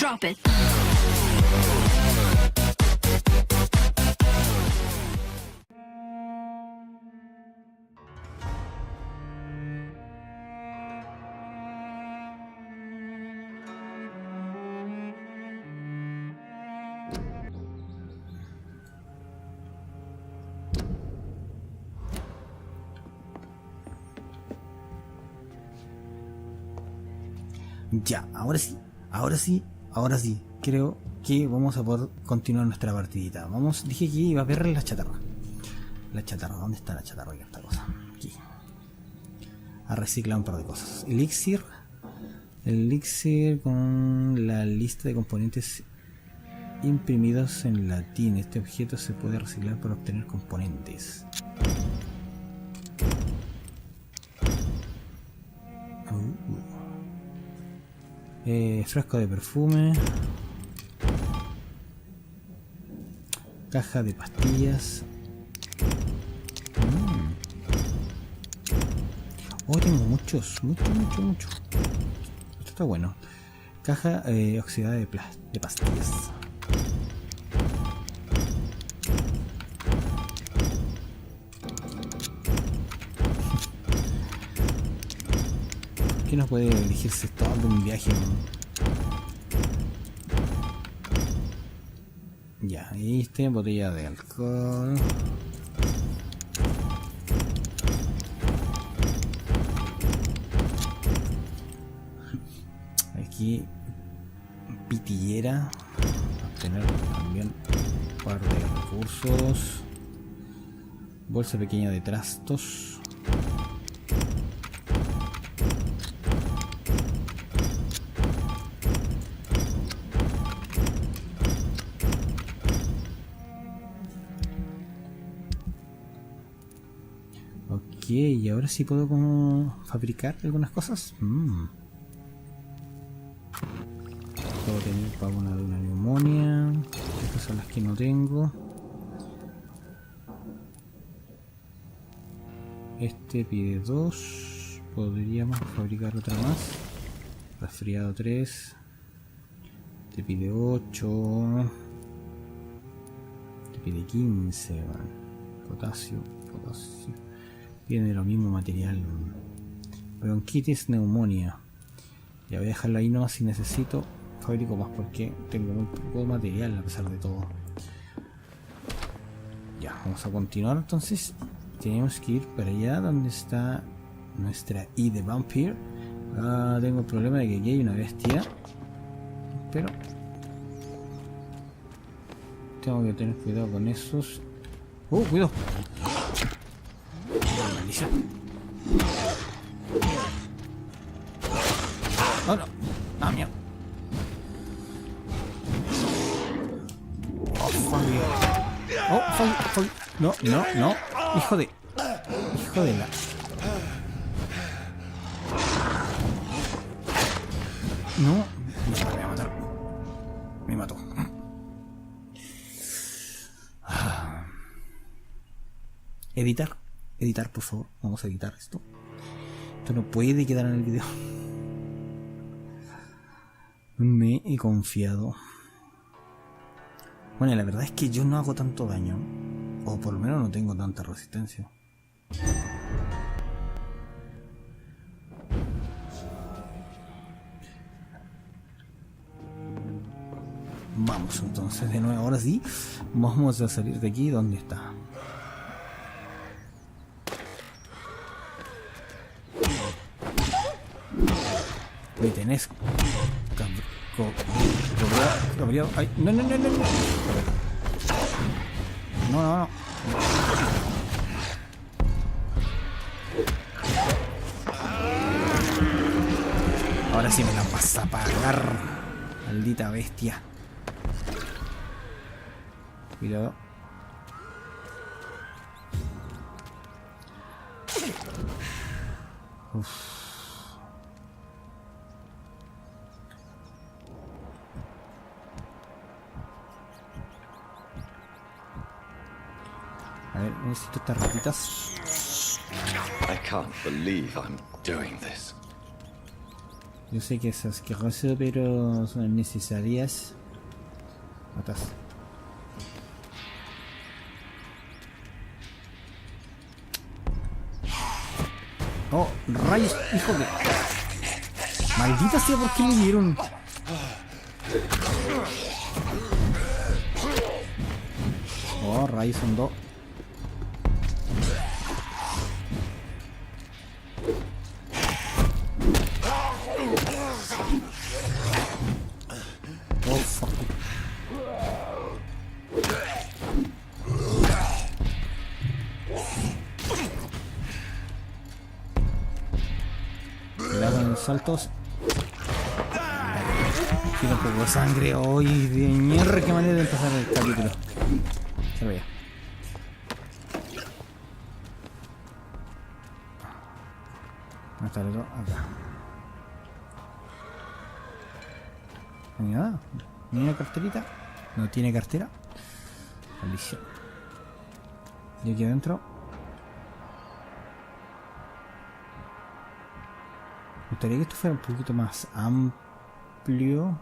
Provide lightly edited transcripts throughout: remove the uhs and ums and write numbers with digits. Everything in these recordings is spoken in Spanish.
Drop it. Ya, ahora sí. Creo que vamos a poder continuar nuestra partidita. Vamos, dije que iba a ver la chatarra. La chatarra, ¿dónde está la chatarra de esta cosa? Aquí. A reciclar un par de cosas. Elixir. El elixir con la lista de componentes imprimidos en latín. Este objeto se puede reciclar para obtener componentes. Frasco de perfume, caja de pastillas. Oh, tengo muchos. Esto está bueno. Caja oxidada de pastillas. ¿Qué no puede elegirse todo de un viaje? Ya, ahí está, botella de alcohol. Aquí, pitillera. Obtener también un par de recursos. Bolsa pequeña de trastos. Y ahora sí puedo como fabricar algunas cosas. Puedo tener para una de una neumonía. Estas son las que no tengo. Este pide 2. Podríamos fabricar otra más. Resfriado 3. Te pide 8. Te pide 15. Potasio. Viene de lo mismo material. Bronquitis, neumonía. Ya voy a dejarlo ahí nomás. Si necesito fabrico más porque tengo muy poco material a pesar de todo. Ya, vamos a continuar entonces. Tenemos que ir para allá donde está nuestra I de Vampyr. Tengo el problema de que aquí hay una bestia, pero tengo que tener cuidado con esos. Cuidado. Maldición. Oh, no. Ah, mierda. Oh, fuck. Oh, fuck. No. Hijo de la... No. Me voy a matar. Me mató. Editar, por favor. Vamos a editar esto. Esto no puede quedar en el video. Me he confiado. Bueno, la verdad es que yo no hago tanto daño. O por lo menos no tengo tanta resistencia. Vamos entonces de nuevo. Ahora sí. Vamos a salir de aquí. ¿Dónde está? Me tenés cabreado. Ay, no. No. Ahora sí me la vas a pagar, maldita bestia. Cuidado. Uff. A ver, necesito estas ratitas. I can't believe I'm doing this. Yo sé que es asqueroso, pero son necesarias. Matas. Oh, rayos, hijo de... Maldita sea, ¿por qué le dieron? Oh, rayos, son dos. Oh, fuck. Cuidado con los saltos. Tiene un poco de sangre hoy de mierda. Qué manera de empezar el capítulo. Se lo veía. ¿Dónde está el otro? Acá. ¿No hay nada? ¿Ni una carterita? No tiene cartera. Maldición. Y aquí adentro. Me gustaría que esto fuera un poquito más amplio.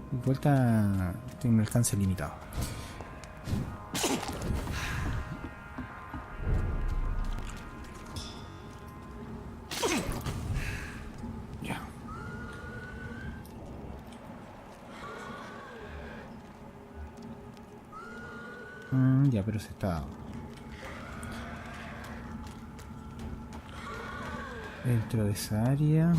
Y vuelta tiene un alcance limitado. Ya. Ya, pero se está... dentro de esa área.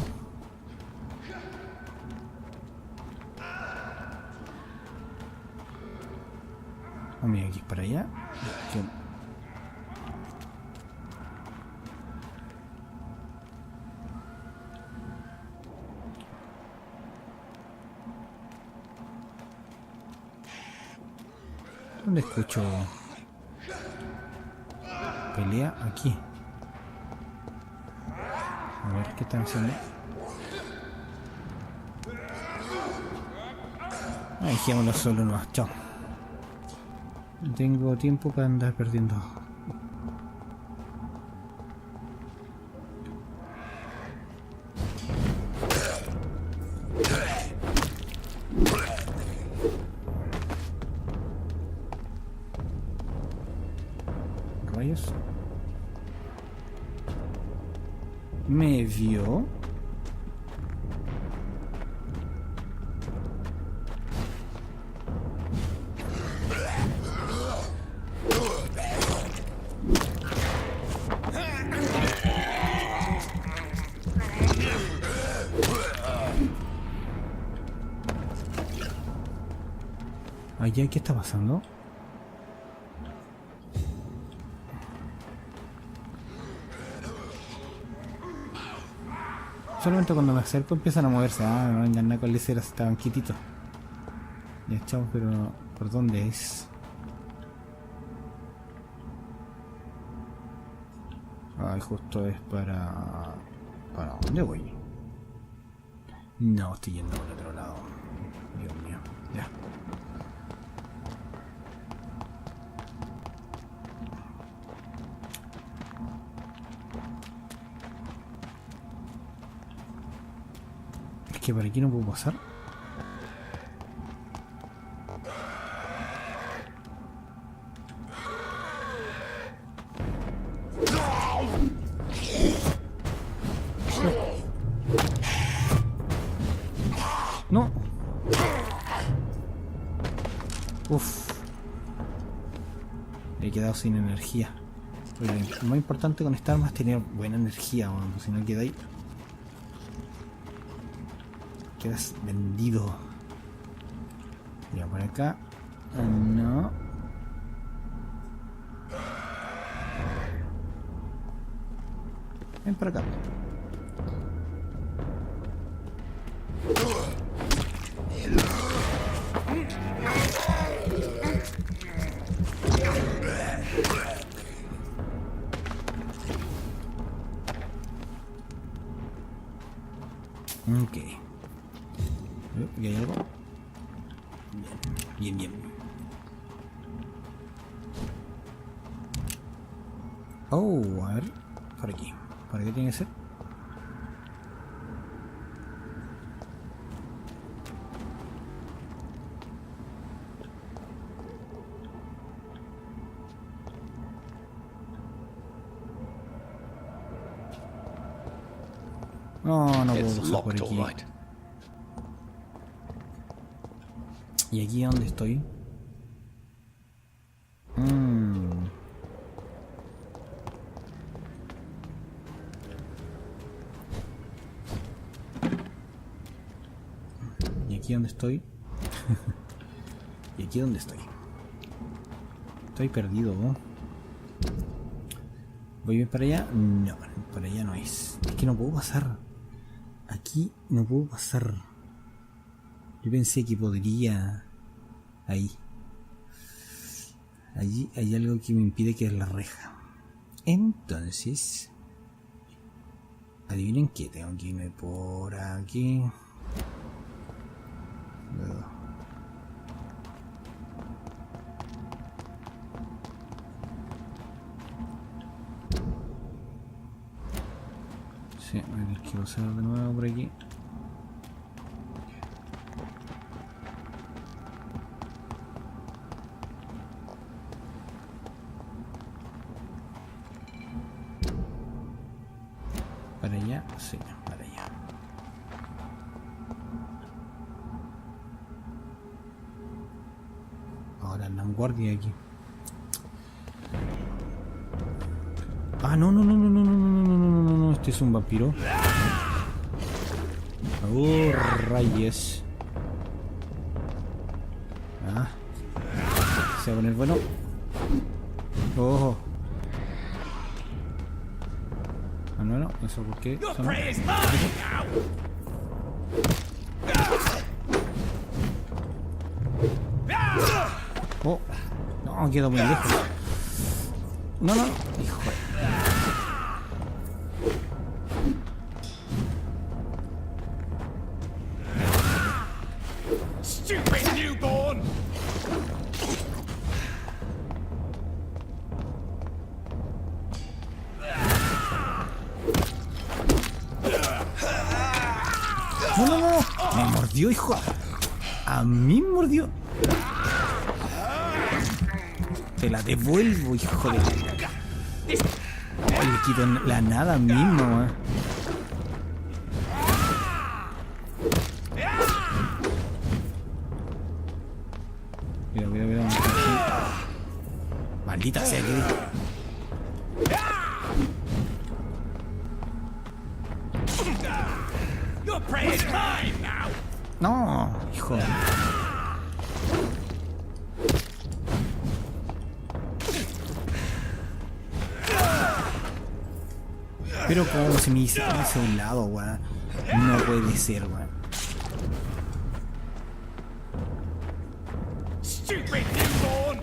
Oh, mira, aquí es para allá. Aquí. ¿Dónde escucho pelea? Aquí. A ver, ¿qué están haciendo? Dejémoslo solo nomás, chao. No tengo tiempo para andar perdiendo. Rayos. Me vio. Allá, ¿qué está pasando? Solamente cuando me acerco empiezan a moverse. Ah, no vengan nada con leceras, estaban quietitos. Ya, chao, pero ¿por dónde es? Ay, justo es para... ¿Para dónde voy? No, estoy yendo por otro lado. Dios mío, ya. Es que por aquí no puedo pasar. No. Uf. Me he quedado sin energía. Lo más importante con esta arma es tener buena energía, bueno, si no queda ahí. Quedas vendido. Ya, por acá. No. Ven para acá. Ok. ¿Aquí hay algo? Bien, bien, bien. Oh, a ver. Por aquí. ¿Por qué tiene que ser? No, no puedo pasar por aquí. ¿Y aquí dónde estoy? ¿Y aquí dónde estoy? ¿Y aquí dónde estoy? Estoy perdido, ¿no? ¿Voy bien para allá? No, para allá no es. Es que no puedo pasar. Aquí no puedo pasar. Yo pensé que podría... Ahí. Allí hay algo que me impide que es la reja. Entonces... Adivinen qué, tengo que irme por aquí. Sí, voy a tener que pasar de nuevo por aquí. Para allá, sí, para allá. Ahora la guardia aquí. Ah, no, no, no, no, no, no, no, no, no, no, no, este es un vampiro. Oh, rayes. Ah, se va a poner bueno. Oh. Ah, no, no, eso por qué. Eso no. Oh, no, quedó muy lejos. No, no, hijo. Stupid newborn! No, no, no, me mordió, hijo. A mí me mordió. Te la devuelvo, hijo de... Oh, le quito la nada mismo, Cuidado, cuidado, cuidado. Maldita sea que... Your prey is mine now! No, hijo. Pero como se me hizo hacia un lado, weón. No puede ser, weón. Stupid newborn!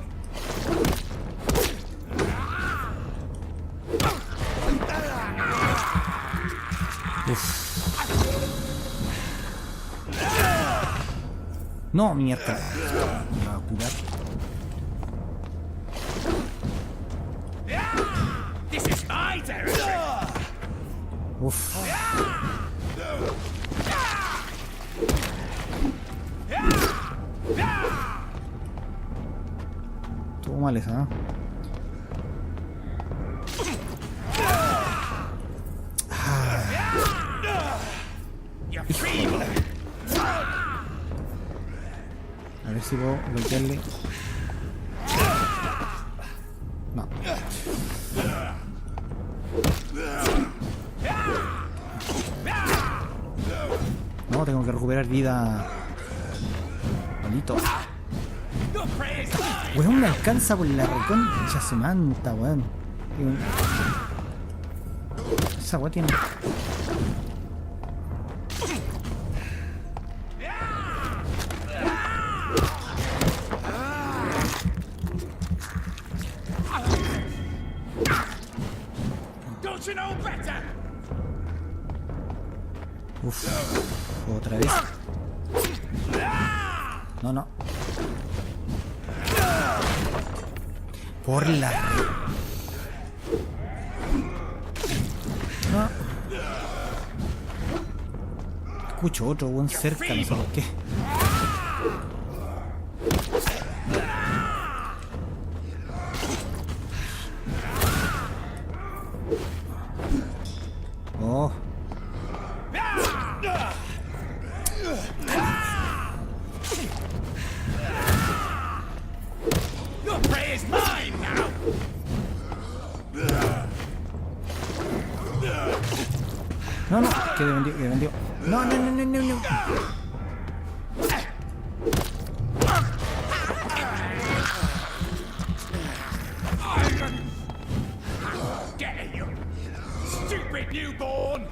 Uf. No, mierda. Me va a curar. This is my territory! Uf. Estuvo mal esa, ¿no? You're feeble! A ver si puedo bloquearle. No. No, tengo que recuperar vida. Maldito. Your prey is mine! Weón, me alcanza por la reconcha su manta, weón. Esa weón tiene... Don't you know better? Uf, otra vez. No, no. Por la... Escucho otro buen cerca, no sé por qué. Oh. Your prey is mine now. No, no, que vendió. No, no, no, no, no, no. Get it, you stupid newborn.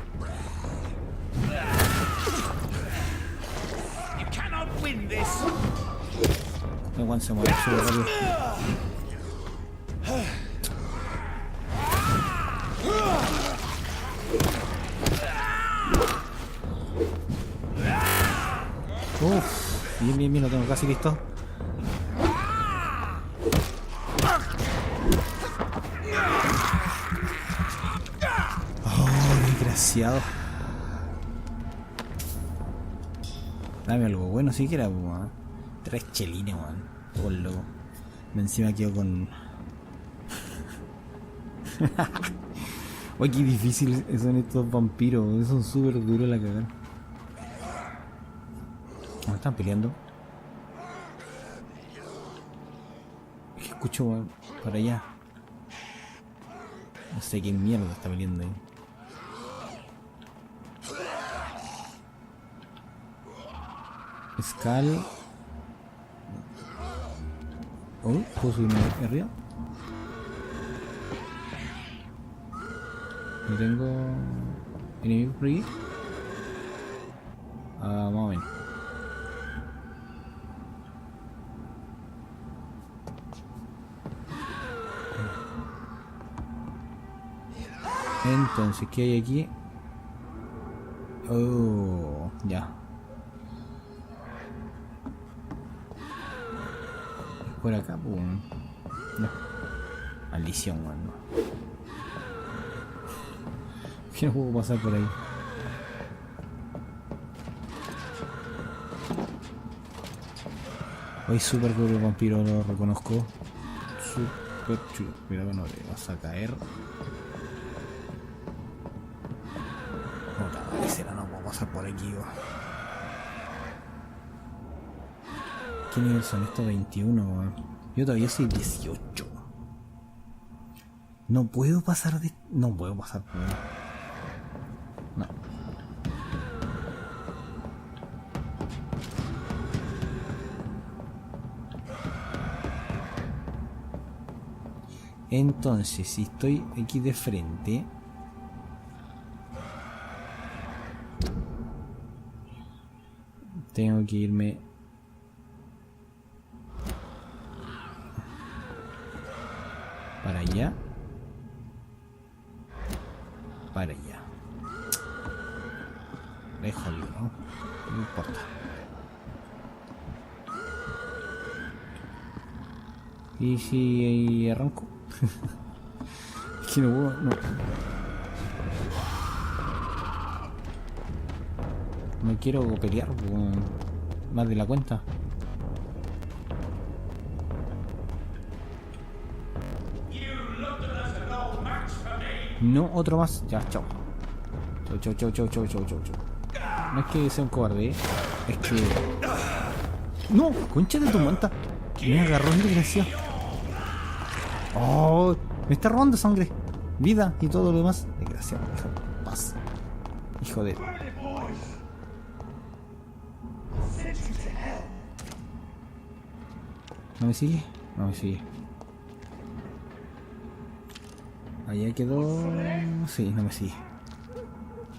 You cannot win this. El guan se mueve súper rápido. Uff, bien, bien, bien, lo tengo casi listo. Oh, desgraciado. Dame algo bueno siquiera, weón. 3 chelines, weón. Todo loco. Encima quedo con... Uy, qué difícil son estos vampiros. Son súper duros la cagada. ¿Me están peleando? Es que escucho para allá. No sé qué mierda está peleando ahí. Scal. Oh, ¿puedo subirme arriba? No tengo enemigos por aquí. Ah, más o menos. Entonces, ¿qué hay aquí? Oh, ya. Por acá, pues. No. Maldición, man. ¿Qué no puedo pasar por ahí? Hoy super duro el vampiro, lo reconozco. Super chulo. Mira, bueno, le vas a caer. Otra vez, no puedo pasar por aquí. ¿Qué nivel son estos? 21, weón. Yo todavía soy 18. No puedo pasar de... No puedo pasar por ahí. No. Entonces, si estoy aquí de frente... Tengo que irme... para allá. Para allá. Lejos, ¿no? No importa. ¿Y si arranco? Es que no puedo, no. No quiero pelear más de la cuenta. No, otro más. Ya, chao. Chao, chao, chao, chao, chao, chao, chao. No es que sea un cobarde, es que... ¡No! ¡Concha de tu manta! Me agarró el desgraciado. ¡Oh! Me está robando sangre, vida y todo lo demás. Desgraciado, déjame en paz. Hijo de... ¿No me sigue? No me sigue. Allá quedó... Sí, no me sigue.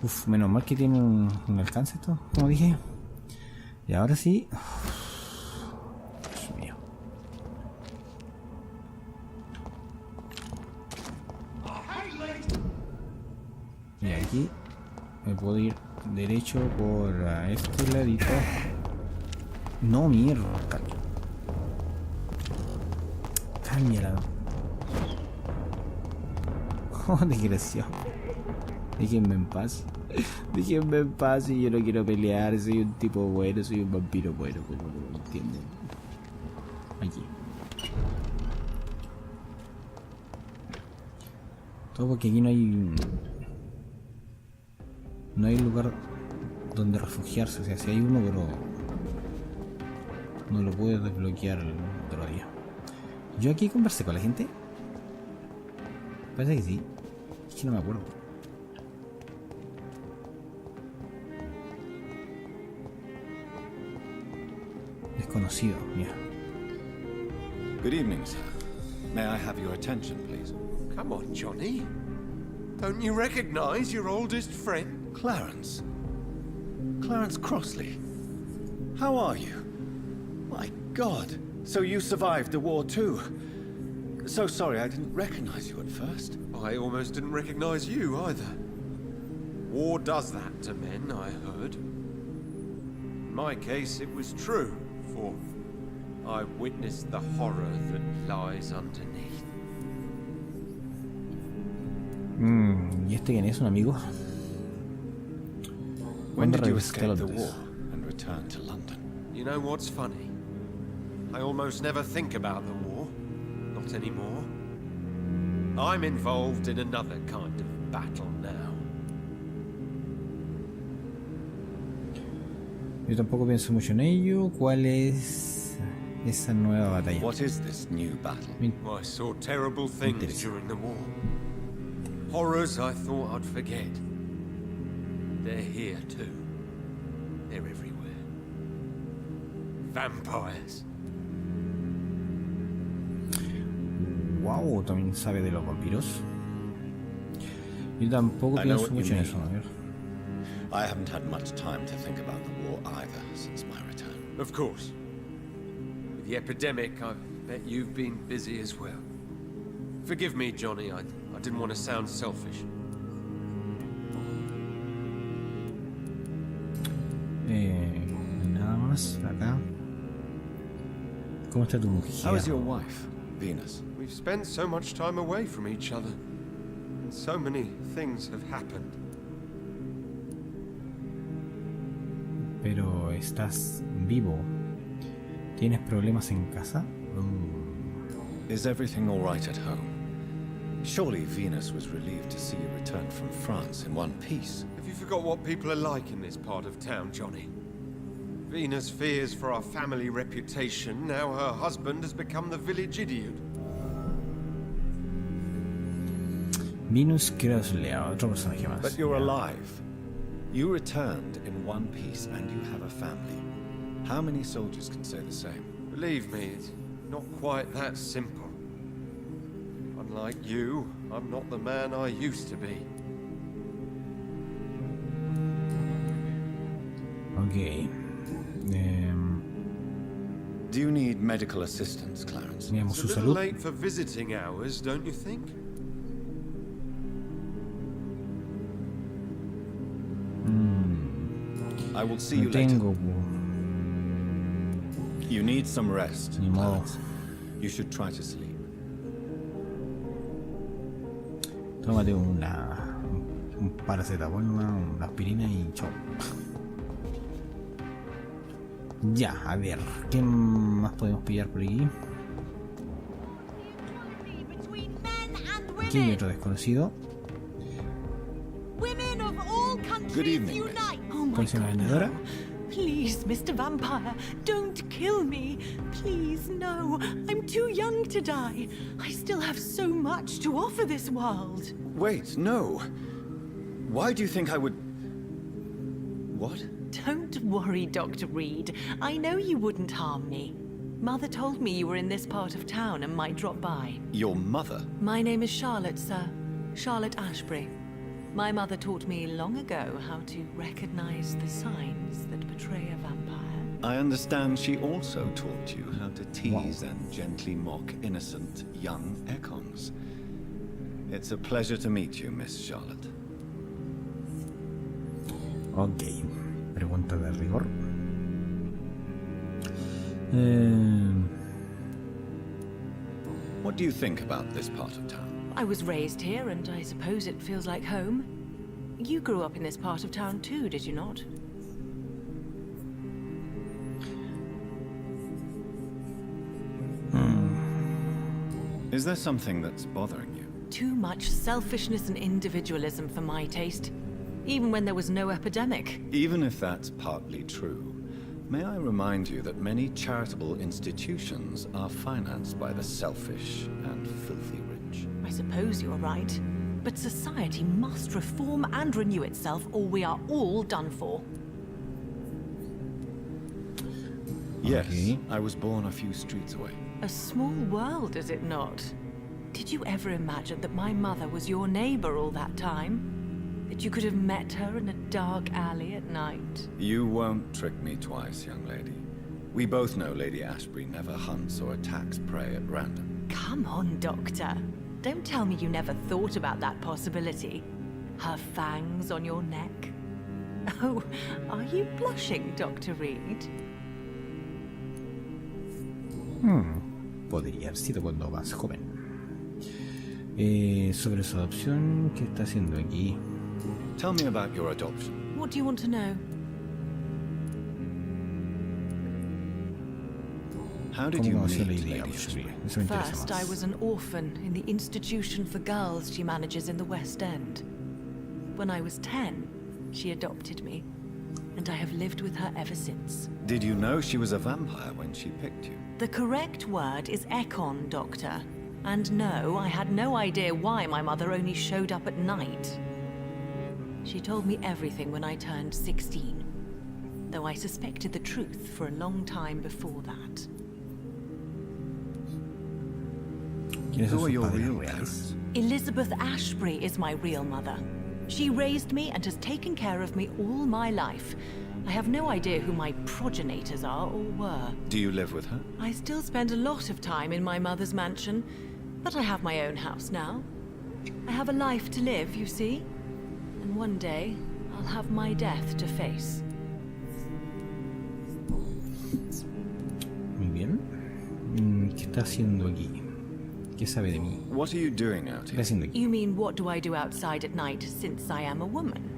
Uf, menos mal que tiene un alcance esto, como dije. Y ahora sí... Dios mío. Y aquí me puedo ir derecho por este ladito. No, mierda, cámbiala. Oh, desgraciado. Déjenme en paz. Déjenme en paz y yo no quiero pelear. Soy un tipo bueno, soy un vampiro bueno, como no lo entienden. Aquí. Todo porque aquí no hay lugar donde refugiarse. O sea, si hay uno, pero no lo puedo desbloquear el otro día. ¿Yo aquí conversé con la gente? Parece que sí. Es que no me acuerdo. Desconocido, mira. Good evening, sir. May I have your attention, please? Come on, Johnny. Don't you recognize your oldest friend? Clarence. Clarence Crossley. How are you? My God. So you survived the war too. So sorry I didn't recognize you at first. I almost didn't recognize you either. War does that to men, I heard. In my case, it was true, for I witnessed the horror that lies underneath. ¿Y este quién es? ¿Un amigo? When did you Regresé a escape the Londres. war and return to London? You know what's funny? I almost never think about the war. Not anymore. I'm involved in another kind of battle now. Yo tampoco pienso mucho en ello. ¿Cuál es esa nueva batalla? What is this new battle? I saw terrible things during the war. Horrors I thought I'd forget. They're here too. They're everywhere. Vampires. Wow, también sabe de los vampiros. Yo tampoco I know pienso what you mucho en mean. eso. A ver. I haven't had much time to think about the war either since my return. Of course. With the epidemic, I bet you've been busy as well. Forgive me, Johnny, I didn't want to sound selfish. Nada más acá. ¿Cómo está tu mujer? How is your wife, Venus? We've spent so much time away from each other, and so many things have happened. Pero estás vivo. ¿Tienes problemas en casa? Is everything all right at home? Surely Venus was relieved to see you return from France in one piece. Have you forgot what people are like in this part of town, Johnny? Venus fears for our family reputation. Now her husband has become the village idiot. Venus Crossley, otro personaje más. But you're alive. You returned in one piece and you have a family. How many soldiers can say the same? Believe me, it's not quite that simple. Unlike you, I'm not the man I used to be. Ok. Do you need medical assistance, Clarence? Veamos It's su a little salud. late for visiting hours, don't you think? I will see No you later. tengo. You need some rest, Ni modo. Clarence. You should try to sleep. Tómate un paracetamol, una aspirina y chao. Ya, a ver, ¿qué más podemos pillar por aquí? Aquí hay otro desconocido. Women of all countries Good evening, unite. Oh my ¿Cómo se llama la vendedora? Please, Mr. Vampire, don't kill me. Please, no. I'm too young to die. I still have so much to offer this world. Wait, no. Why do you think I would... What? Don't worry, Dr. Reed. I know you wouldn't harm me. Mother told me you were in this part of town and might drop by. Your mother? My name is Charlotte, sir. Charlotte Ashbury. My mother taught me long ago how to recognize the signs that betray a vampire. I understand she also taught you how to tease and gently mock innocent young Econs. It's a pleasure to meet you, Miss Charlotte. Ok, pregunta de rigor. What do you think about this part of town? I was raised here, and I suppose it feels like home. You grew up in this part of town too, did you not? Is there something that's bothering you? Too much selfishness and individualism for my taste. Even when there was no epidemic. Even if that's partly true, may I remind you that many charitable institutions are financed by the selfish and filthy rich? I suppose you're right. But society must reform and renew itself, or we are all done for. Yes, Okay. I was born a few streets away. A small world, is it not? Did you ever imagine that my mother was your neighbor all that time? That you could have met her in a dark alley at night? You won't trick me twice, young lady. We both know Lady Ashbury never hunts or attacks prey at random. Come on, Doctor. Don't tell me you never thought about that possibility. Her fangs on your neck. Oh, are you blushing, Dr. Reed? Podría haber sido cuando más joven. Sobre su adopción, ¿qué está haciendo aquí? Tell me about your adoption. What do you want to know? How did ¿Cómo you conoció meet Lady Lady Ashbury? Ashbury? Eso me interesa First, más. I was an orphan in the institution for girls she manages in the West End. When I was 10, she adopted me, and I have lived with her ever since. Did you know she was a vampire when she picked you? The correct word is Econ, Doctor. And no, I had no idea why my mother only showed up at night. She told me everything when I turned 16, though I suspected the truth for a long time before that. ¿Quiénes son Who are sus your padres real reales? parents? Elizabeth Ashbury is my real mother. She raised me and has taken care of me all my life. I have no idea who my progenitors are or were. Do you live with her? I still spend a lot of time in my mother's mansion, but I have my own house now. I have a life to live, you see. And one day, I'll have my death to face. Muy bien. ¿Qué está haciendo aquí? ¿Qué sabe de mí? What are you doing out ¿Qué está here? haciendo aquí? You mean, what do I do outside at night since I am a woman?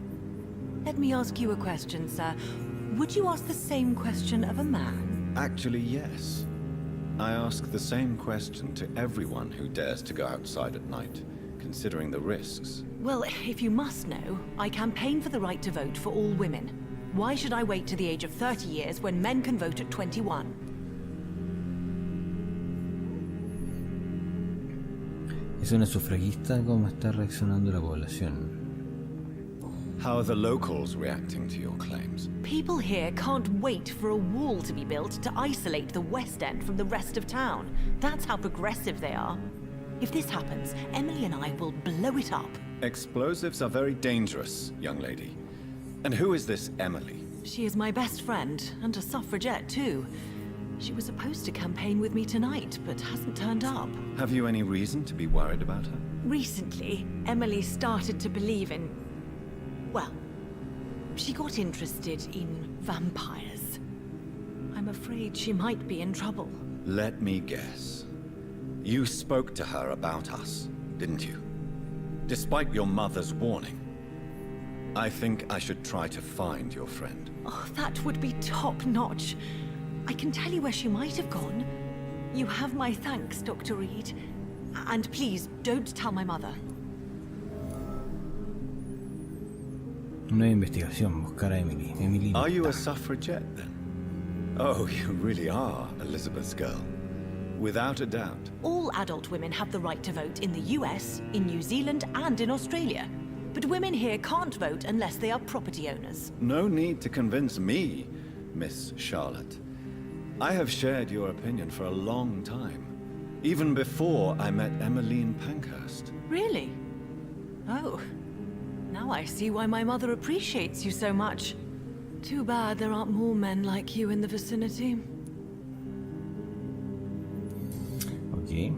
Let me ask you a question, sir. Would you ask the same question of a man? Actually, yes. I ask the same question to everyone who dares to go outside at night, considering the risks. Well, if you must know, I campaign for the right to vote for all women. Why should I wait to the age of 30 years when men can vote at 21? Es una sufragista. ¿Cómo está reaccionando la población? How are the locals reacting to your claims? People here can't wait for a wall to be built to isolate the West End from the rest of town. That's how progressive they are. If this happens, Emily and I will blow it up. Explosives are very dangerous, young lady. And who is this Emily? She is my best friend, and a suffragette too. She was supposed to campaign with me tonight, but hasn't turned up. Have you any reason to be worried about her? Recently, Emily started to believe in... well, she got interested in vampires. I'm afraid she might be in trouble. Let me guess. You spoke to her about us, didn't you? Despite your mother's warning. I think I should try to find your friend. Oh, that would be top-notch. I can tell you where she might have gone. You have my thanks, Dr. Reed. And please, don't tell my mother. Nueva investigación. Buscar a Emily. Emily no Are you está. a suffragette then? Oh, you really are Elizabeth's girl. Without a doubt. All adult women have the right to vote in the US, in New Zealand, and in Australia. But women here can't vote unless they are property owners. No need to convince me, Miss Charlotte. I have shared your opinion for a long time. Even before I met Emmeline Pankhurst. Really? Oh. Now I see why my mother appreciates you so much. Too bad there aren't more men like you in the vicinity. Ok.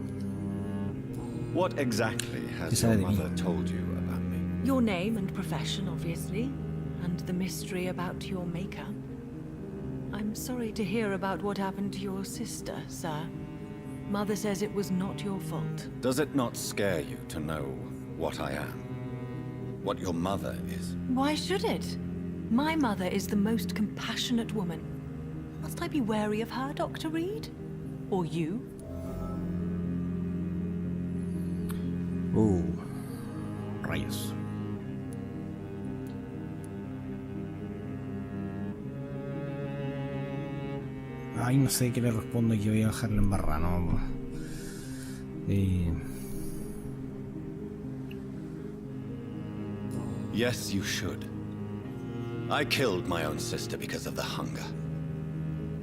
What exactly has ¿Qué your sabe de mí? mother told you about me? Your name and profession, obviously. And the mystery about your maker. I'm sorry to hear about what happened to your sister, sir. Mother says it was not your fault. Does it not scare you to know what I am? what your mother is. Why should it? My mother is the most compassionate woman. Must I be wary of her, Dr. Reed? Or you? Oh, rayos. Ay, no sé qué le respondo, que voy a dejarlo en barra, no. Yes, you should. I killed my own sister because of the hunger.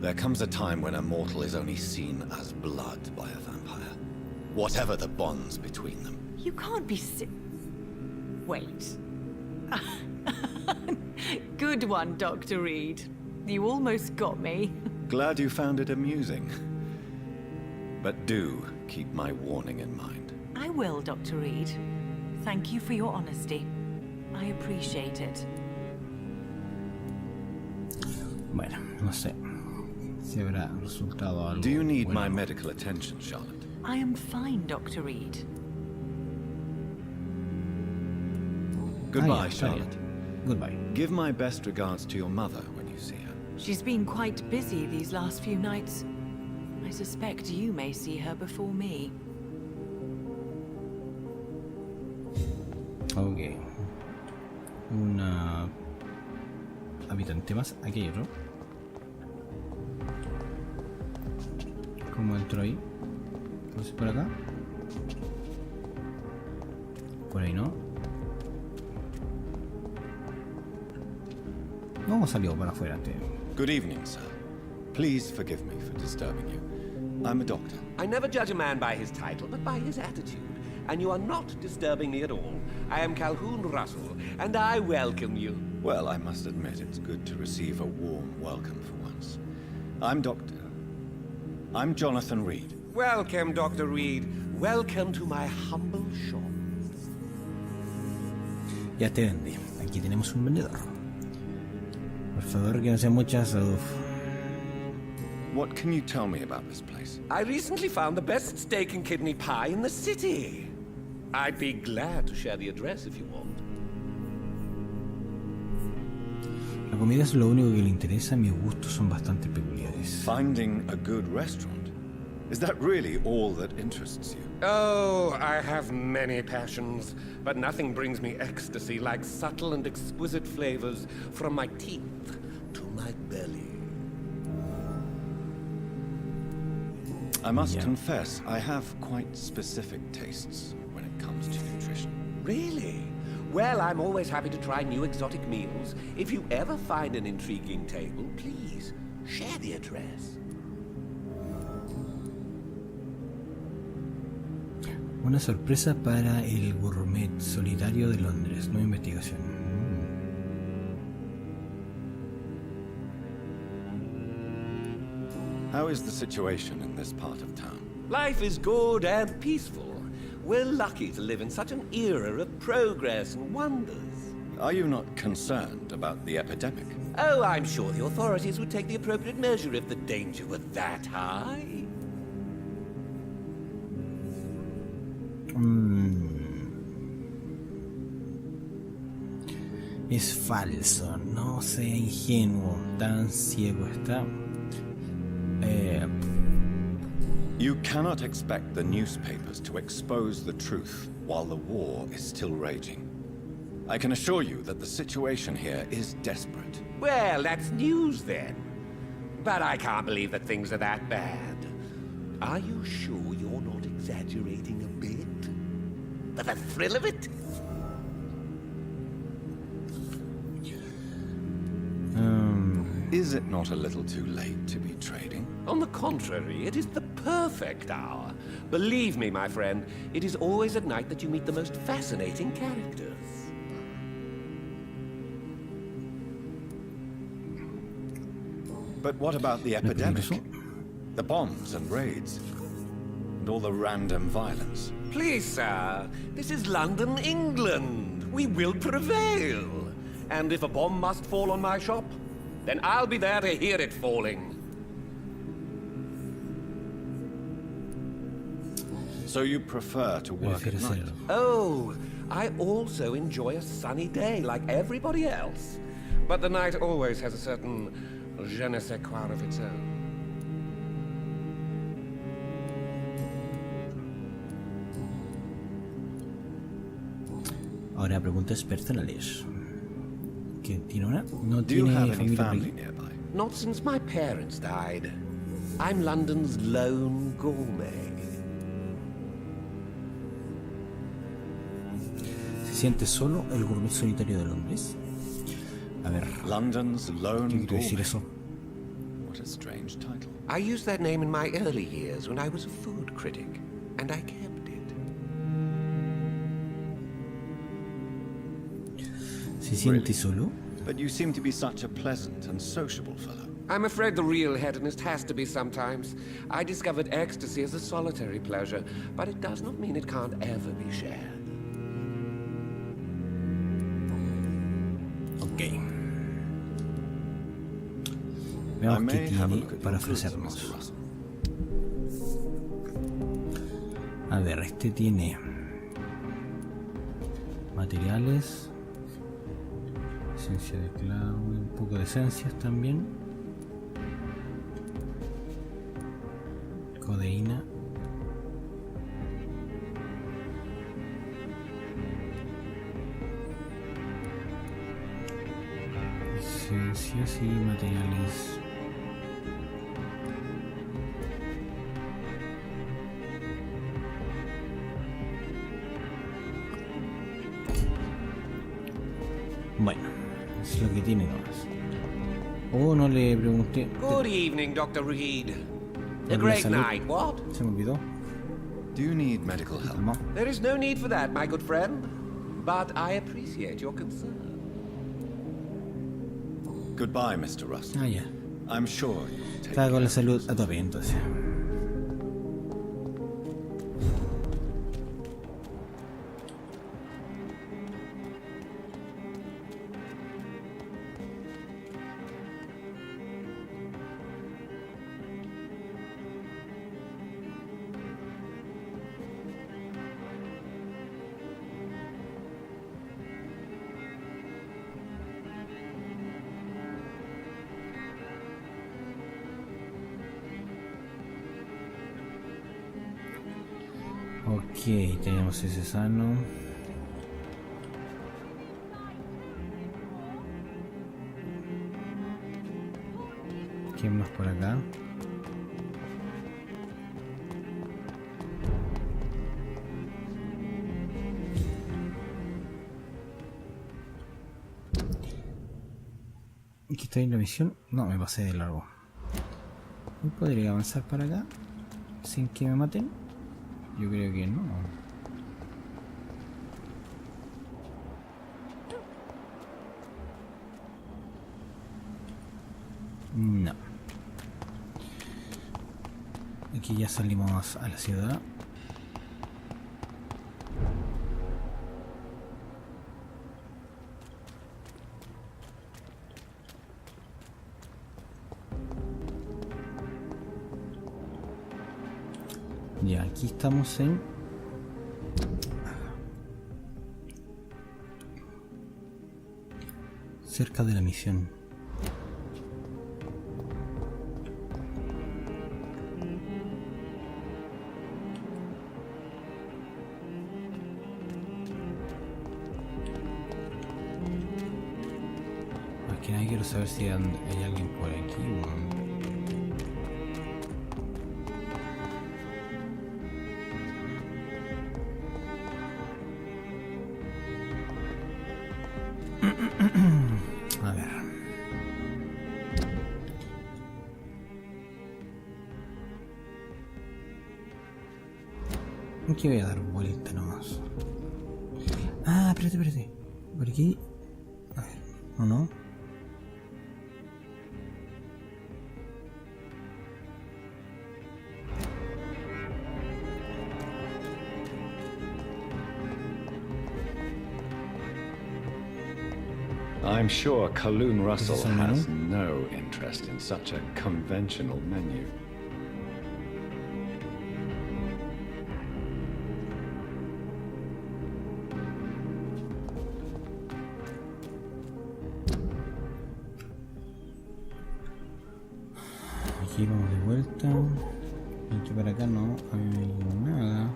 There comes a time when a mortal is only seen as blood by a vampire, whatever the bonds between them. You can't be Wait. Good one, Dr. Reed. You almost got me. Glad you found it amusing. But do keep my warning in mind. I will, Dr. Reed. Thank you for your honesty. I appreciate it. Bueno, no sé si habrá resultado algo. Do you need bueno. my medical attention, Charlotte? I am fine, Dr. Reed. Goodbye, yeah, Charlotte. Goodbye. Give my best regards to your mother when you see her. She's been quite busy these last few nights. I suspect you may see her before me. Ok. Una habitante más. Aquí hay otro. ¿Cómo entro ahí? Entonces por acá. Por ahí no. No salió para afuera antes. Good evening, sir. Please forgive me for disturbing you. I'm a doctor. I never judge a man by his title, but by his attitude. And you are not disturbing me at all. I am Calhoun Russell, and I welcome you. Well, I must admit it's good to receive a warm welcome for once. I'm Jonathan Reed. Welcome, Dr. Reed. Welcome to my humble shop. Ya te vendí. Aquí tenemos un vendedor. Por favor, que no sean muchas. Uf. What can you tell me about this place? I recently found the best steak and kidney pie in the city. I'd be glad to share the address if you want. La comida es lo único que le interesa. Mis gustos son bastante peculiares. Finding a good restaurant. Is that really all that interests you? Oh, I have many passions, but nothing brings me ecstasy like subtle and exquisite flavors from my teeth to my belly. I must confess, I have quite specific tastes when it comes to nutrition. Really? Well, I'm always happy to try new exotic meals. If you ever find an intriguing table, please share the address. Una sorpresa para el gourmet solitario de Londres. Nueva investigación. How is the situation in this part of town? Life is good and peaceful. We're lucky to live in such an era of progress and wonders. Are you not concerned about the epidemic? Oh, I'm sure the authorities would take the appropriate measure if the danger were that high. Es falso, no sea ingenuo, tan ciego está. You cannot expect the newspapers to expose the truth while the war is still raging. I can assure you that the situation here is desperate. Well, that's news then. But I can't believe that things are that bad. Are you sure you're not exaggerating a bit? For the thrill of it? Is it not a little too late to be trading? On the contrary, it is the perfect hour. Believe me, my friend, it is always at night that you meet the most fascinating characters. But what about the epidemic? The bombs and raids? And all the random violence? Please, sir, this is London, England. We will prevail. And if a bomb must fall on my shop, then I'll be there to hear it falling. So you prefer to work at night? Oh, I also enjoy a sunny day like everybody else. But the night always has a certain je ne sais quoi of its own. Ahora preguntas personales. ¿Qué tiene una? No Do you tiene have any familia por family aquí. nearby? Not since my parents died. I'm London's lone gourmet. ¿Se siente solo el gourmet solitario de Londres? A ver, London's lone ¿qué quiere decir gourmet. eso? What a strange title. I used that name in my early years when I was a food critic, and I kept it. ¿Se siente solo? But you seem to be such a pleasant and sociable fellow. I'm afraid the real hedonist has to be sometimes. I discovered ecstasy as a solitary pleasure, but it does not mean it can't ever be shared. Ok. I Veamos qué may have a tiene look at para your goods, ofrecernos. Mr. Russell. A ver, este tiene materiales, esencia de clavo, un poco de esencias también, codeína, esencias y materiales. Bueno, es lo que tiene nomás. Oh, no le pregunté. Good evening, Dr. Reed. A Hola, great salud. night, what? Se me olvidó. Do you need medical help? No. There is no need for that, my good friend. But I appreciate your concern. Goodbye, Mr. Russell. Ah, ya. I'm sure you'll take Estaba con la salud a tope entonces. Ok, tenemos ese sano. ¿Quién más por acá? Aquí estoy en la misión. No, me pasé de largo. ¿Podría avanzar para acá sin que me maten? Yo creo que no. No. Aquí ya salimos a la ciudad. Ya, aquí estamos en... cerca de la misión. Más que nada quiero saber si hay alguien por aquí. Bueno. A ver. Aquí voy a dar vuelta nomás. Ah, espérate. Por aquí. A ver, ¿o no? I'm sure Kaloon Russell el menú? has no interest in such a conventional menu. Aquí vamos de vuelta. Aquí para acá no hay nada.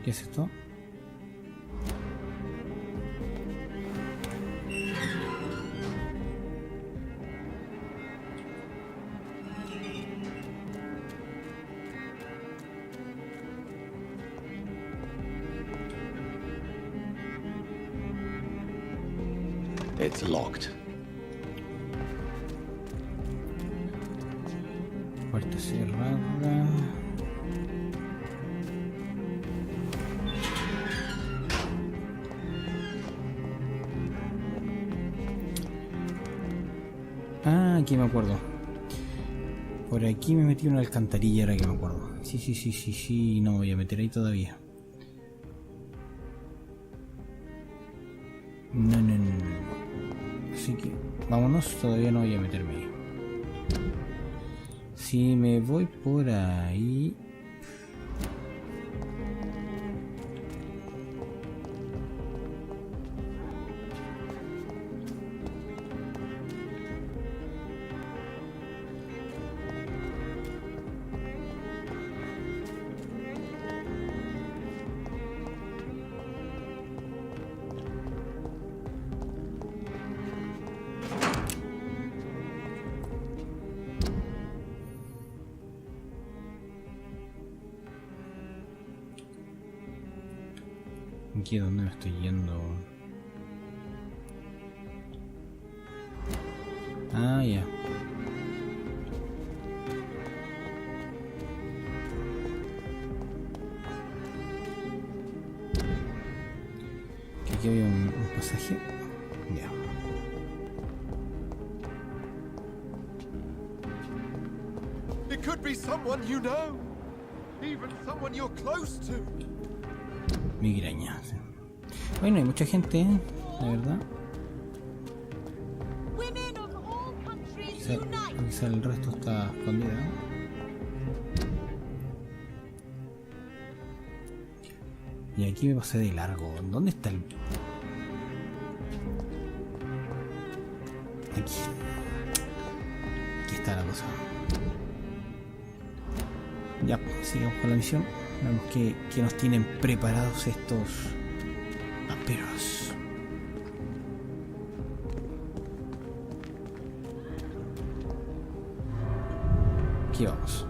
¿Qué es esto? It's locked. Puerta cerrada. Ah, aquí me acuerdo. Por aquí me metí en una alcantarilla, ahora que me acuerdo. Sí, no me voy a meter ahí todavía. No. Así que vámonos, todavía no voy a meterme ahí. Si me voy por ahí... Aquí es donde me estoy yendo. Ah, ya. Que aquí había un pasaje. Ya. It could be someone you know. Even someone you're close to. Migraña. Sí. Bueno, hay mucha gente, la verdad. Quizá el resto está escondido. Y aquí me pasé de largo. ¿Dónde está el...? Aquí. Aquí está la cosa. Ya, pues, sigamos con la misión. Vemos que nos tienen preparados estos vampiros. Aquí vamos.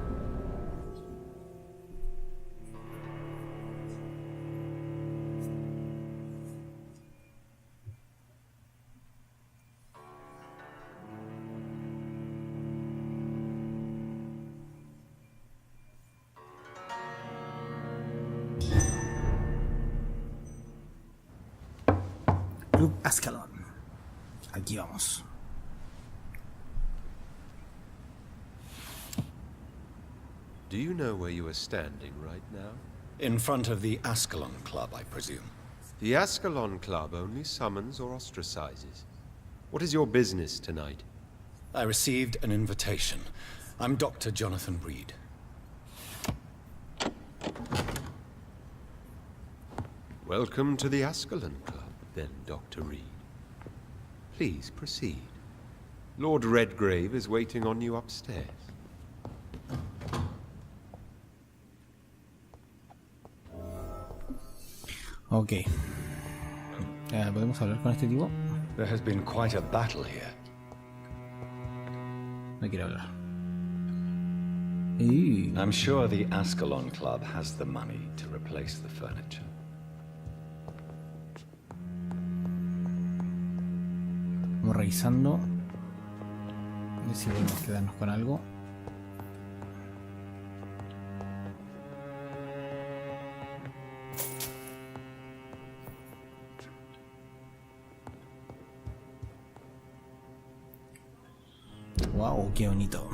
Club Ascalon. Aquí vamos. Do you know where you are standing right now? In front of the Ascalon Club, I presume. The Ascalon Club only summons or ostracizes. What is your business tonight? I received an invitation. I'm Dr. Jonathan Reed. Welcome to the Ascalon Club, then, Dr. Reed. Please proceed. Lord Redgrave is waiting on you upstairs. Ok. ¿Podemos hablar con este tipo? There has been quite a battle here. No quiero hablar. I'm sure the Ascalon Club has the money to replace the furniture. Vamos revisando. A ver si podemos quedarnos con algo. Wow, qué bonito.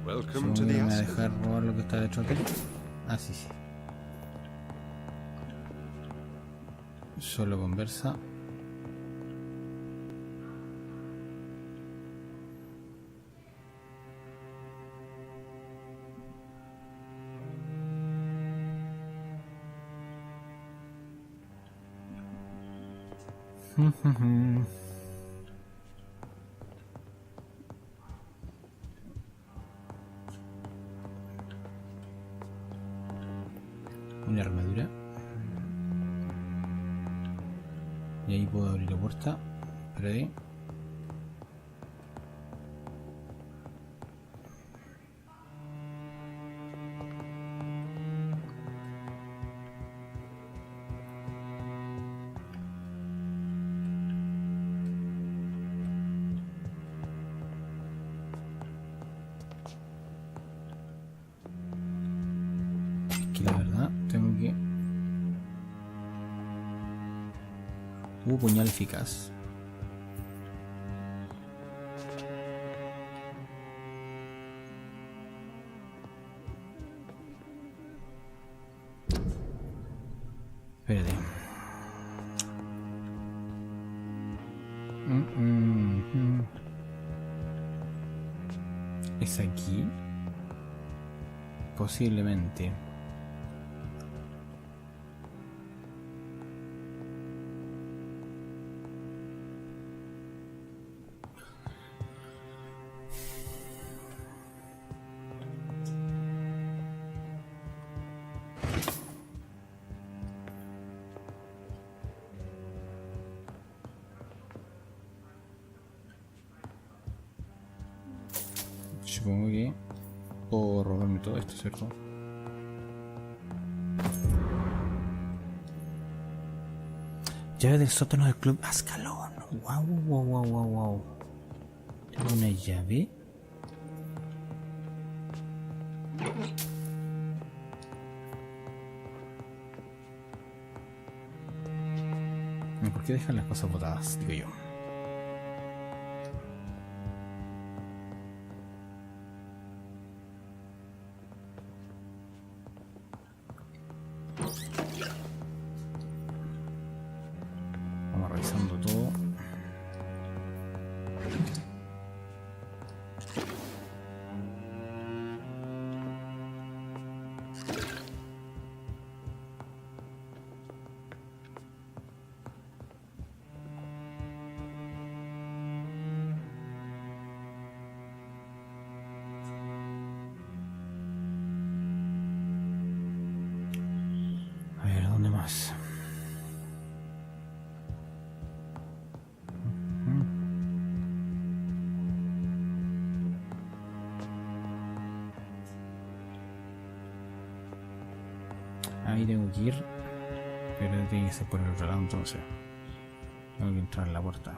Welcome to the ¿Me va a Ascalon. dejar robar lo que está dentro de aquí? Ah, sí, sí. Solo conversa. Una armadura. Y ahí puedo abrir la puerta. Espera ahí. Que la verdad tengo que... puñal eficaz. Espérate. ¿Es aquí? Posiblemente. Supongo que puedo robarme todo esto, ¿cierto? Llave del sótano del club Ascalón. Wow. Tengo una llave. ¿Por qué dejan las cosas botadas? Digo yo. Vamos revisando todo. A ver, ¿dónde más? Ahí tengo que ir, pero tiene que ser por el otro lado, entonces tengo que entrar en la puerta.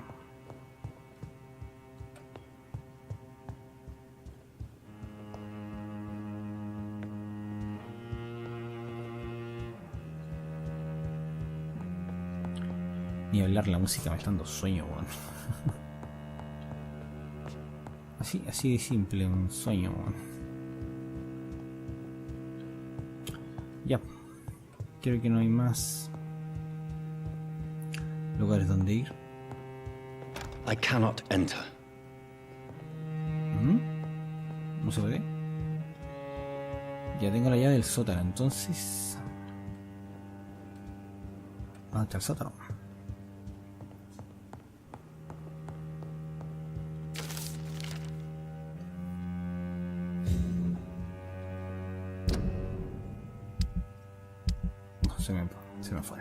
Ni hablar, la música me está dando sueño, weón. Así de simple, un sueño, weón. Ya. Creo que no hay más lugares donde ir. I cannot enter. ¿No se puede? Ya tengo la llave del sótano, entonces... ¿dónde está el sótano? Se me fue.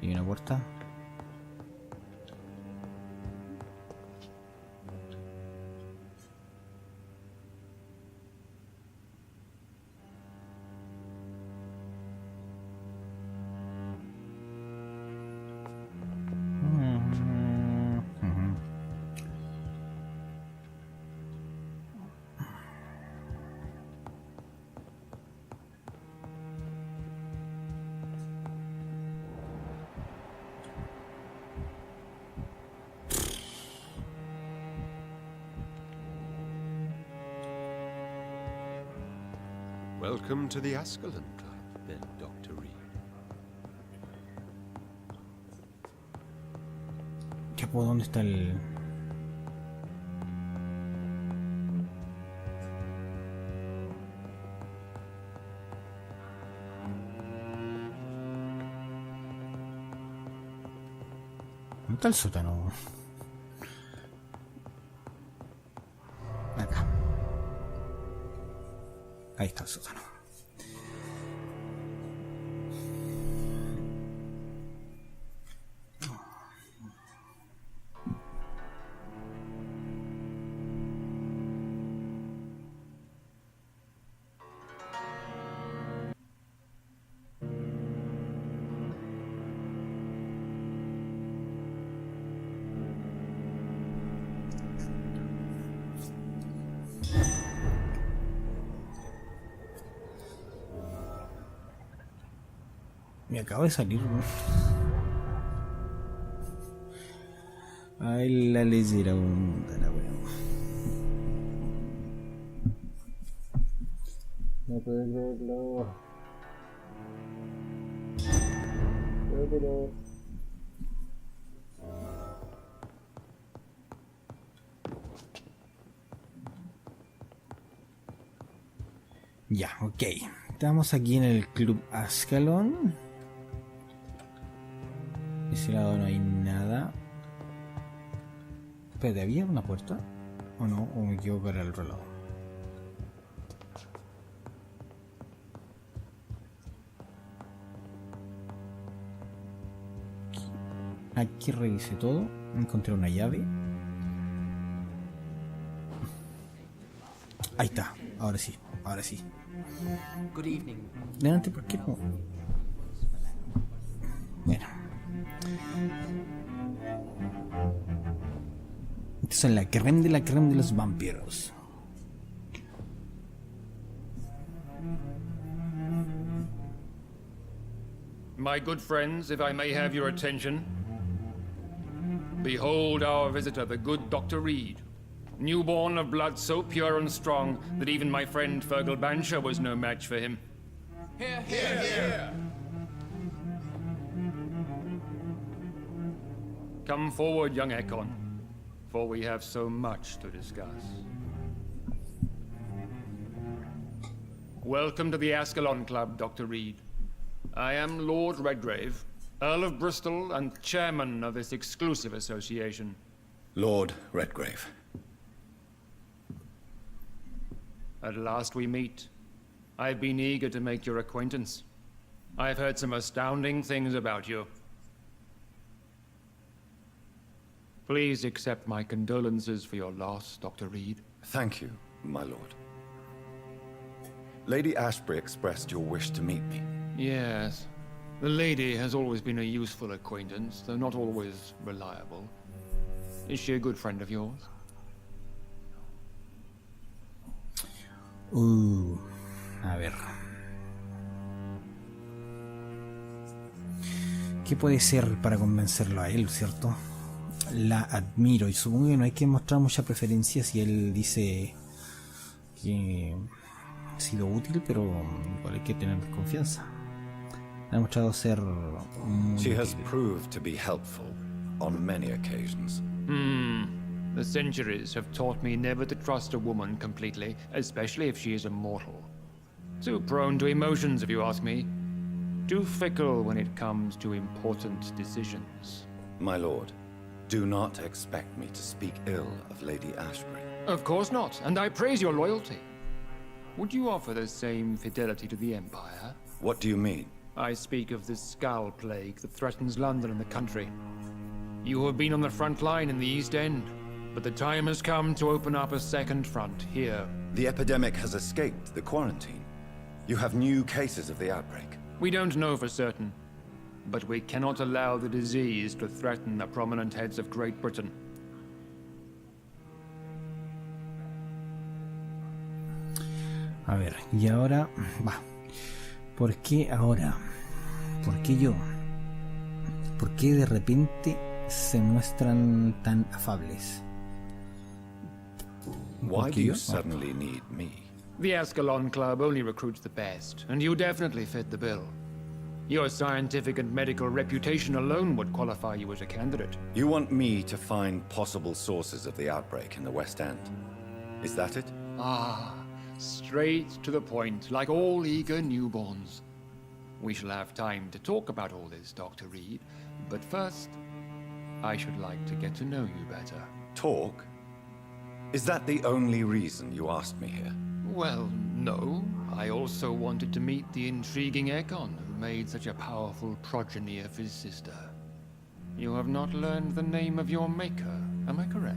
Y una puerta. Welcome to the Ascalon Club, then, Dr. Reed. Ya. Oh, ¿dónde está el...? ¿Dónde está el sótano? Acá. Ahí está el sótano. Me acabo de salir. Ay, la leyera bunda, la wea. No puedo creerlo. Pero... Ya, ok. Estamos aquí en el Club Ascalon. De ese lado no hay nada. Espérate, ¿había una puerta? ¿O no? ¿O me equivoco para el otro lado? Aquí revisé todo. Encontré una llave. Ahí está. Ahora sí. Ahora sí. Good evening. Delante, ¿por qué no? Bueno. Estos son la creme de los vampiros. My good friends, if I may have your attention. Behold our visitor, the good Dr. Reed. Newborn of blood so pure and strong that even my friend Fergal Bansha was no match for him. Here, here, here. Come forward, young Ekon, for we have so much to discuss. Welcome to the Ascalon Club, Dr. Reed. I am Lord Redgrave, Earl of Bristol and chairman of this exclusive association. Lord Redgrave. At last we meet. I've been eager to make your acquaintance. I've heard some astounding things about you. Please accept my condolences for your loss, Dr. Reed. Thank you, my lord. Lady Ashbury expressed your wish to meet me. Yes. The lady has always been a useful acquaintance, though not always reliable. Is she a good friend of yours? A ver. ¿Qué puede ser para convencerlo a él, cierto? La admiro y supongo que no hay que mostrar mucha preferencia si él dice que ha sido útil, pero igual hay que tener confianza. Ha demostrado ser muy She has útil. proved to be helpful on many occasions. The centuries have taught me never to trust a woman completely, especially if she is a mortal. Too prone to emotions, if you ask me. Too fickle when it comes to important decisions. My lord, do not expect me to speak ill of Lady Ashbury. Of course not, and I praise your loyalty. Would you offer the same fidelity to the Empire? What do you mean? I speak of the Skull Plague that threatens London and the country. You have been on the front line in the East End, but the time has come to open up a second front here. The epidemic has escaped the quarantine. You have new cases of the outbreak. We don't know for certain, but we cannot allow the disease to threaten the prominent heads of Great Britain. A ver, y ahora va. ¿Por qué ahora? ¿Por qué yo? ¿Por qué de repente se muestran tan afables? Why qué do you yo? suddenly need me? The Ascalon Club only recruits the best, and you definitely fit the bill. Your scientific and medical reputation alone would qualify you as a candidate. You want me to find possible sources of the outbreak in the West End? Is that it? Ah, straight to the point, like all eager newborns. We shall have time to talk about all this, Dr. Reed. But first, I should like to get to know you better. Talk? Is that the only reason you asked me here? Well, no. I also wanted to meet the intriguing Ekon, who made such a powerful progeny of his sister. You have not learned the name of your maker, am I correct?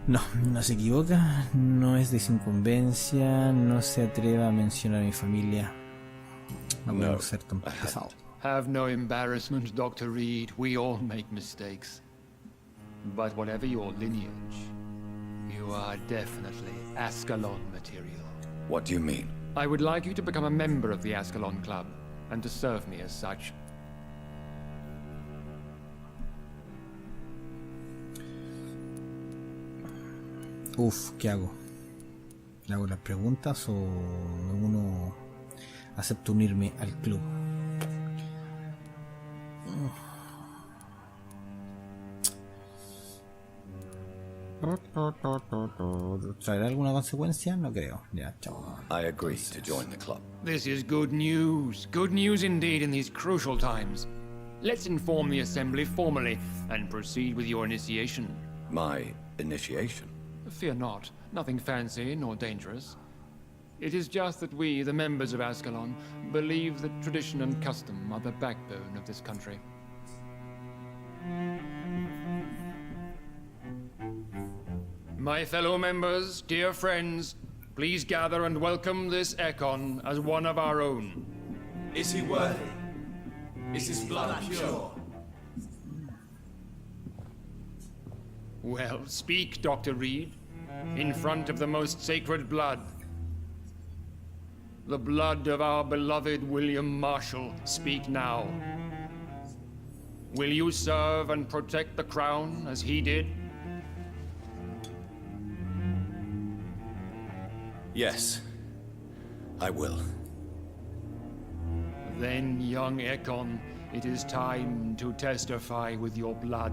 No, no se equivoca, no es de su incumbencia, no se atreva a mencionar a mi familia. No podemos ser tan pesados. Have no embarrassment, Dr. Reed. We all make mistakes. But whatever your lineage, you are definitely Ascalon material. What do you mean? I would like you to become a member of the Ascalon Club, and to serve me as such. Uf, ¿qué hago? ¿Le hago las preguntas o uno acepta unirme al club? ¿Traerá alguna consecuencia? No creo. Ya, chao. I agree to join the club. This is good news. Good news indeed in these crucial times. Let's inform the Assembly formally and proceed with your initiation. My initiation? Fear not. Nothing fancy nor dangerous. It is just that we, the members of Ascalon, believe that tradition and custom are the backbone of this country. My fellow members, dear friends, please gather and welcome this Ekon as one of our own. Is he worthy? Is his blood pure? Well, speak, Dr. Reed, in front of the most sacred blood. The blood of our beloved William Marshall, speak now. Will you serve and protect the crown as he did? Yes, I will. Then, young Ekon, it is time to testify with your blood.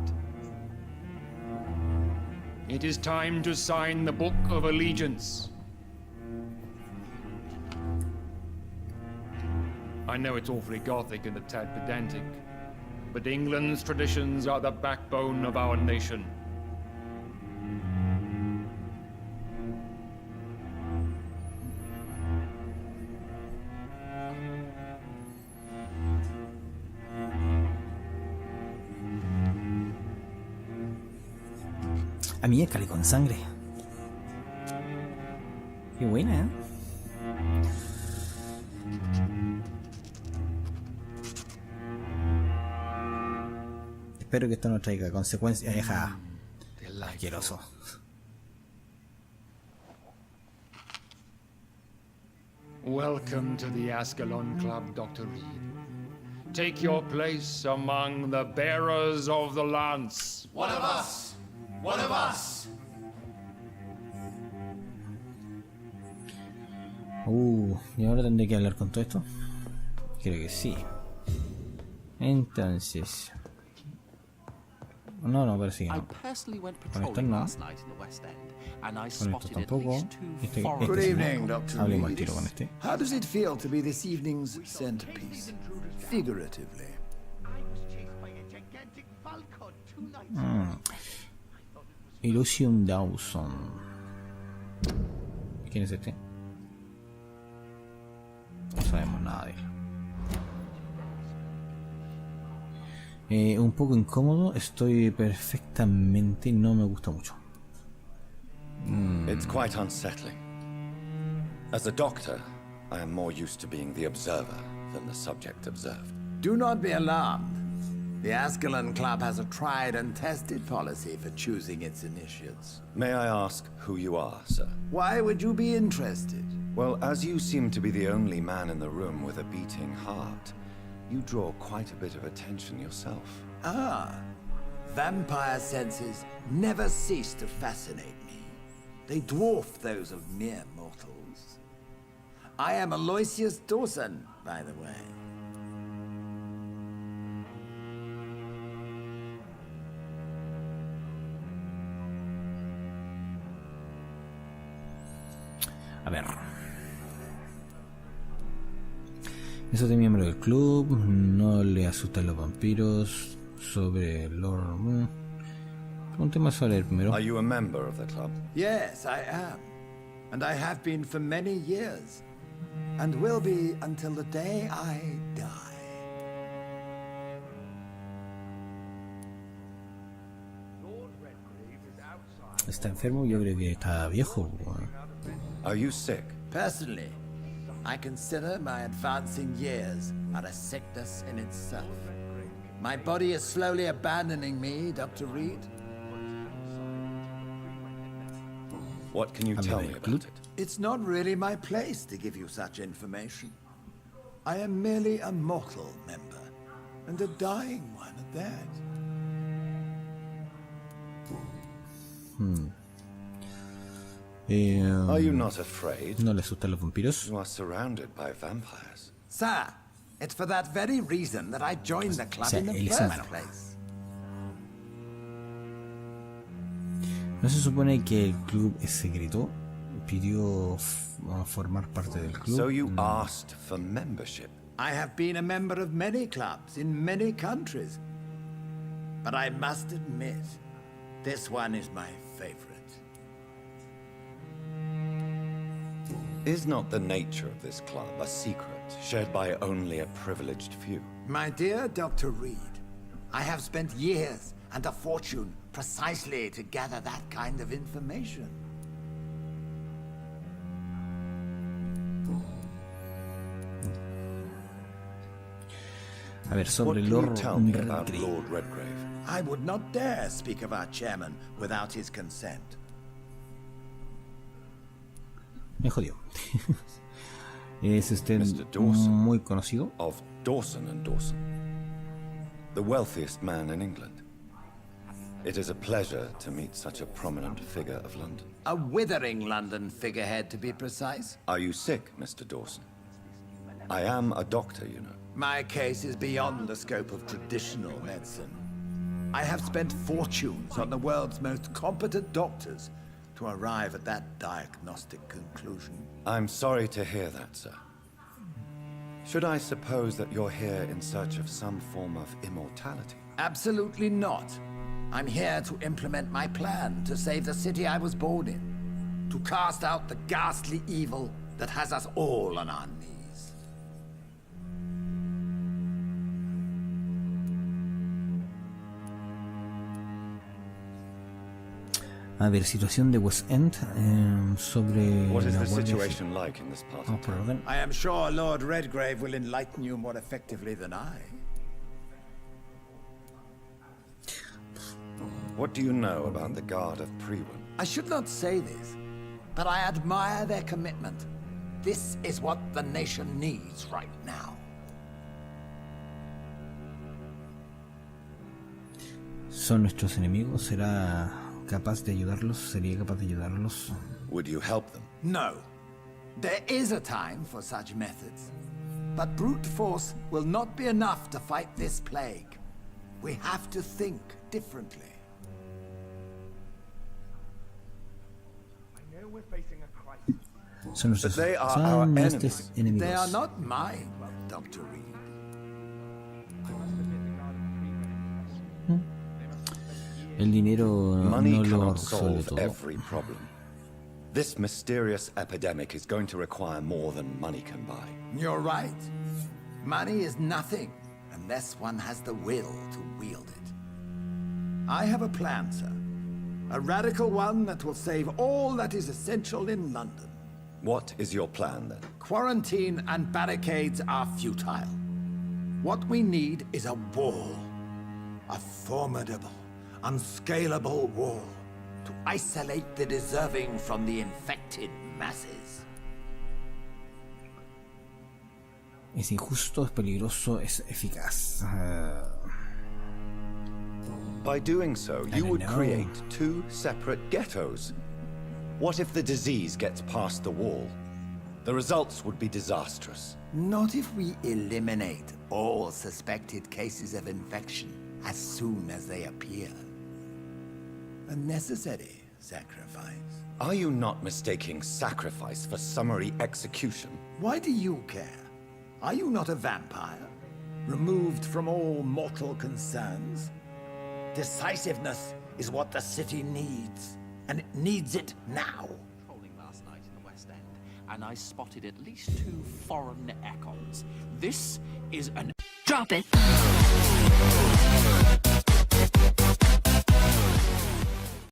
It is time to sign the Book of Allegiance. I know it's awfully gothic and a tad pedantic, but England's traditions are the backbone of our nation. A mí es con sangre. Qué buena, ¿eh? Espero que esto no traiga consecuencias. Deja. Asqueroso. Welcome to the Ascalon Club, Dr. Reed. Take your place among the bearers of the lance. One of us! One of us! ¿Y ahora tendré que hablar con todo esto? Creo que sí. Entonces... No, parece que no. Con esto no. Con esto tampoco. Good evening, Dr. Hablemos al Reed. tiro con este. How does it feel to be this evening's centerpiece? Figuratively. Illusion Dawson. ¿Quién es este? No sabemos nada de él. Un poco incómodo, estoy perfectamente, no me gusta mucho. It's quite unsettling. As a doctor, I am more used to being the observer than the subject observed. Do not be alarmed. The Ascalon Club has a tried and tested policy for choosing its initiates. May I ask who you are, sir? Why would you be interested? Well, as you seem to be the only man in the room with a beating heart, you draw quite a bit of attention yourself. Ah, vampire senses never cease to fascinate me. They dwarf those of mere mortals. I am Aloysius Dawson, by the way. A ver. Eso de miembro del club. No le asustan los vampiros. Sobre Lord... un tema sobre el primero. Are you a member of the club? Yes, I am. And I have been for many years. And will be until the day I die. Está enfermo, yo creo que está viejo. Are you sick? Personally, I consider my advancing years are a sickness in itself. My body is slowly abandoning me, Dr. Reed. What can you tell me about it? It's not really my place to give you such information. I am merely a mortal member, and a dying one at that. Are you not afraid? ¿No le asustan los vampiros? You are surrounded by vampires. Sir, it's for that very reason that I joined the club in the first place. ¿No se supone que el club es secreto? Pidió formar parte del club. So you asked for membership? I have been a member of many clubs in many countries. But I must admit, this one is my favorite. Is not the nature of this club a secret shared by only a privileged few? My dear Dr. Reed, I have spent years and a fortune precisely to gather that kind of information. A ver, sobre Lord Lord Redgrave. I would not dare speak of our chairman without his consent. Me jodió. Es usted muy conocido. Of Dawson and Dawson, the wealthiest man in England. It is a pleasure to meet such a prominent figure of London. A withering London figurehead, to be precise. Are you sick, Mr. Dawson? I am a doctor, you know. My case is beyond the scope of traditional medicine. I have spent fortunes on the world's most competent doctors to arrive at that diagnostic conclusion. I'm sorry to hear that, sir. Should I suppose that you're here in search of some form of immortality? Absolutely not. I'm here to implement my plan to save the city I was born in, to cast out the ghastly evil that has us all on our knees. A ver, situación de West End sobre What is la the guardia situation like in this part of town? I am sure Lord Redgrave will enlighten you more effectively than I. What do you know about the Guard of Prewin? I should not say this, but I admire their commitment. This is what the nation needs right now. ¿Son nuestros enemigos? ¿Será capaz de ayudarlos? ¿Sería capaz de ayudarlos? Would you help them? No. There is a time for such methods. But brute force will not be enough to fight this plague. We have to think differently. Son nuestros, But they are son our nuestros enemigos. They are not mine, Dr. Reed. El dinero Money no lo cannot resuelve solve todo. every problem. This mysterious epidemic is going to require more than money can buy. You're right. Money is nothing unless one has the will to wield it. I have a plan, sir. A radical one that will save all that is essential in London. What is your plan, then? Quarantine and barricades are futile. What we need is a wall. A formidable, unscalable wall to isolate the deserving from the infected masses. Es injusto, es peligroso, es eficaz. By doing so, you would create two separate ghettos. What if the disease gets past the wall? The results would be disastrous. Not if we eliminate all suspected cases of infection as soon as they appear. A necessary sacrifice. Are you not mistaking sacrifice for summary execution? Why do you care? Are you not a vampire? Removed from all mortal concerns? Decisiveness is what the city needs, and it needs it now. Trolling last night in the West End, and I spotted at least 2 foreign econs. This is an... Drop it.